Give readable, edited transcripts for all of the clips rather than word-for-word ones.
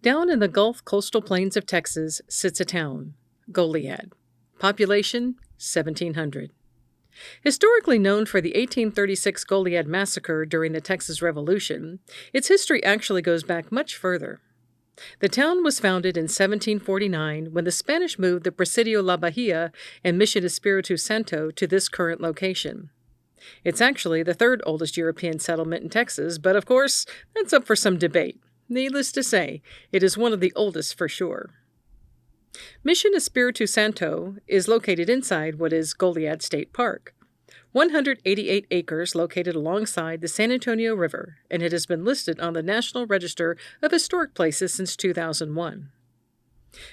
Down in the Gulf coastal plains of Texas sits a town, Goliad. Population 1,700. Historically known for the 1836 Goliad massacre during the Texas Revolution, its history actually goes back much further. The town was founded in 1749 when the Spanish moved the Presidio La Bahia and Mission Espíritu Santo to this current location. It's actually the third oldest European settlement in Texas, but of course, that's up for some debate. Needless to say, it is one of the oldest for sure. Mission Espíritu Santo is located inside what is Goliad State Park, 188 acres located alongside the San Antonio River, and it has been listed on the National Register of Historic Places since 2001.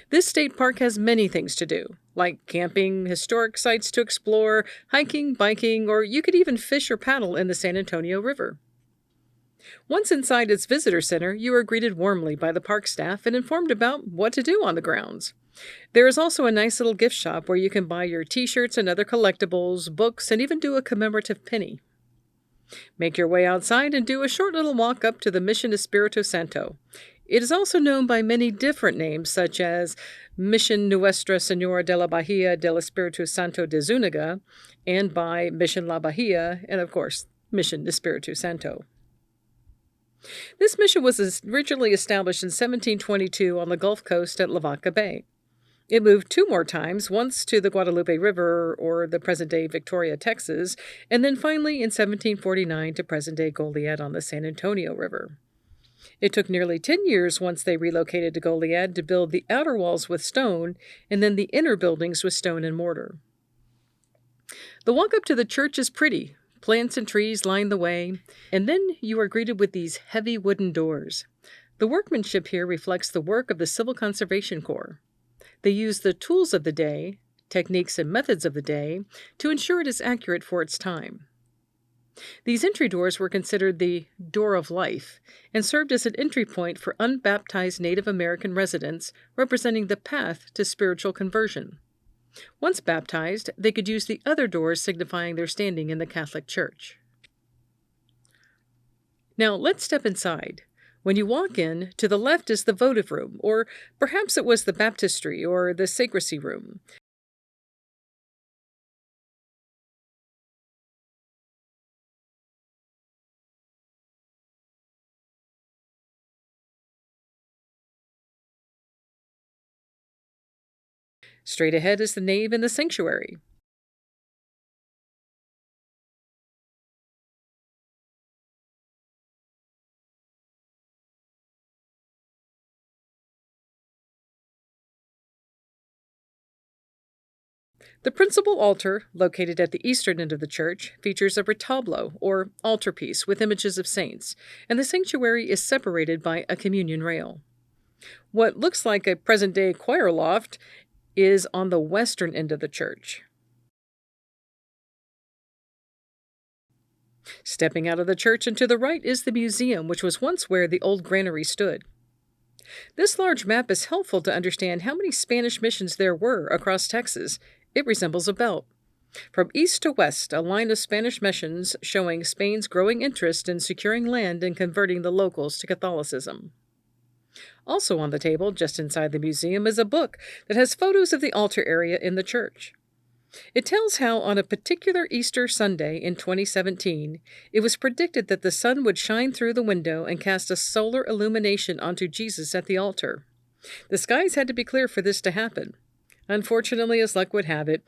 This state park has many things to do, like camping, historic sites to explore, hiking, biking, or you could even fish or paddle in the San Antonio River. Once inside its visitor center, you are greeted warmly by the park staff and informed about what to do on the grounds. There is also a nice little gift shop where you can buy your t-shirts and other collectibles, books, and even do a commemorative penny. Make your way outside and do a short little walk up to the Mission Espíritu Santo. It is also known by many different names, such as Mission Nuestra Señora de la Bahía del Espíritu Santo de Zúñiga, and by Mission La Bahía, and of course, Mission Espíritu Santo. This mission was originally established in 1722 on the Gulf Coast at Lavaca Bay. It moved 2 more times, once to the Guadalupe River, or the present-day Victoria, Texas, and then finally in 1749 to present-day Goliad on the San Antonio River. It took nearly 10 years once they relocated to Goliad to build the outer walls with stone, and then the inner buildings with stone and mortar. The walk up to the church is pretty. Plants and trees line the way, and then you are greeted with these heavy wooden doors. The workmanship here reflects the work of the Civil Conservation Corps. They use the tools of the day, techniques and methods of the day, to ensure it is accurate for its time. These entry doors were considered the door of life and served as an entry point for unbaptized Native American residents, representing the path to spiritual conversion. Once baptized, they could use the other doors signifying their standing in the Catholic Church. Now, let's step inside. When you walk in, to the left is the votive room, or perhaps it was the baptistry or the sacristy room. Straight ahead is the nave and the sanctuary. The principal altar, located at the eastern end of the church, features a retablo, or altarpiece, with images of saints, and the sanctuary is separated by a communion rail. What looks like a present-day choir loft is on the western end of the church. Stepping out of the church and to the right is the museum, which was once where the old granary stood. This large map is helpful to understand how many Spanish missions there were across Texas. It resembles a belt. From east to west, a line of Spanish missions showing Spain's growing interest in securing land and converting the locals to Catholicism. Also on the table, just inside the museum, is a book that has photos of the altar area in the church. It tells how, on a particular Easter Sunday in 2017, it was predicted that the sun would shine through the window and cast a solar illumination onto Jesus at the altar. The skies had to be clear for this to happen. Unfortunately, as luck would have it,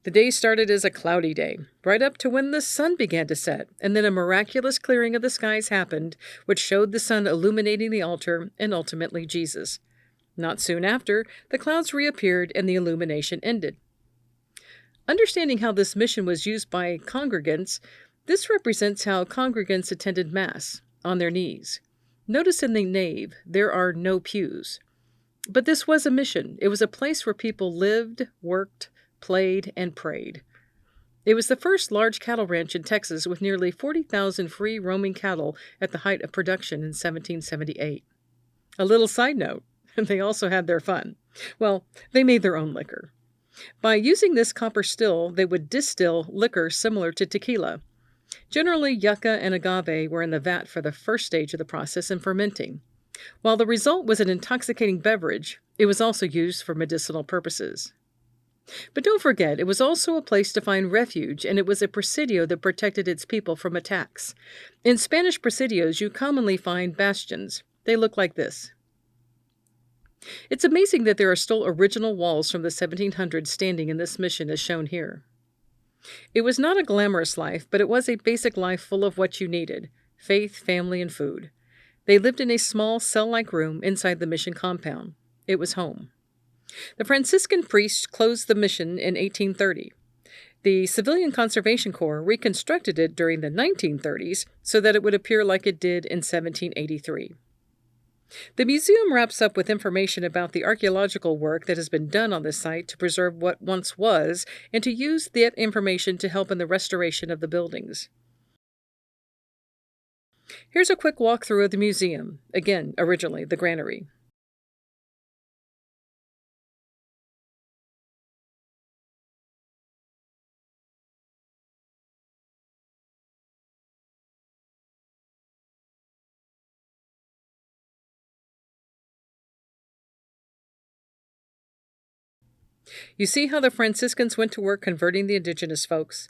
the day started as a cloudy day, right up to when the sun began to set, and then a miraculous clearing of the skies happened, which showed the sun illuminating the altar and ultimately Jesus. Not soon after, the clouds reappeared and the illumination ended. Understanding how this mission was used by congregants, this represents how congregants attended Mass, on their knees. Notice in the nave, there are no pews. But this was a mission. It was a place where people lived, worked, played, and prayed. It was the first large cattle ranch in Texas with nearly 40,000 free roaming cattle at the height of production in 1778. A little side note, they also had their fun. Well, they made their own liquor. By using this copper still, they would distill liquor similar to tequila. Generally, yucca and agave were in the vat for the first stage of the process in fermenting. While the result was an intoxicating beverage, it was also used for medicinal purposes. But don't forget, it was also a place to find refuge, and it was a presidio that protected its people from attacks. In Spanish presidios, you commonly find bastions. They look like this. It's amazing that there are still original walls from the 1700s standing in this mission as shown here. It was not a glamorous life, but it was a basic life full of what you needed: faith, family, and food. They lived in a small cell-like room inside the mission compound. It was home. The Franciscan priests closed the mission in 1830. The Civilian Conservation Corps reconstructed it during the 1930s so that it would appear like it did in 1783. The museum wraps up with information about the archaeological work that has been done on this site to preserve what once was and to use that information to help in the restoration of the buildings. Here's a quick walkthrough of the museum, again, originally the granary. You see how the Franciscans went to work converting the indigenous folks.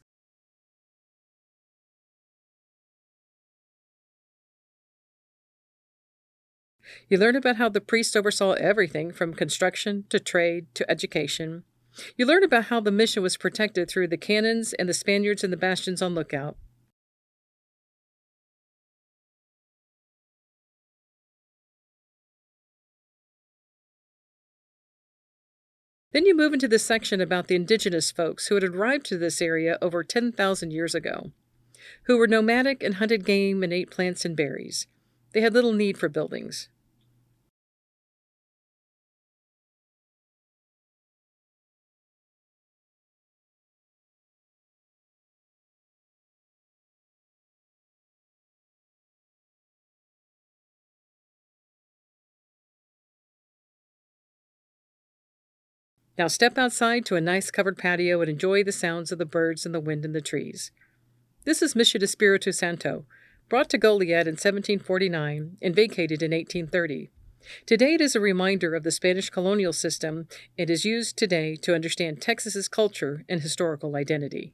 You learn about how the priest oversaw everything from construction to trade to education. You learn about how the mission was protected through the cannons and the Spaniards and the bastions on lookout. Then you move into the section about the indigenous folks who had arrived to this area over 10,000 years ago, who were nomadic and hunted game and ate plants and berries. They had little need for buildings. Now step outside to a nice covered patio and enjoy the sounds of the birds and the wind in the trees. This is Mission Espíritu Santo, brought to Goliad in 1749 and vacated in 1830. Today it is a reminder of the Spanish colonial system and is used today to understand Texas's culture and historical identity.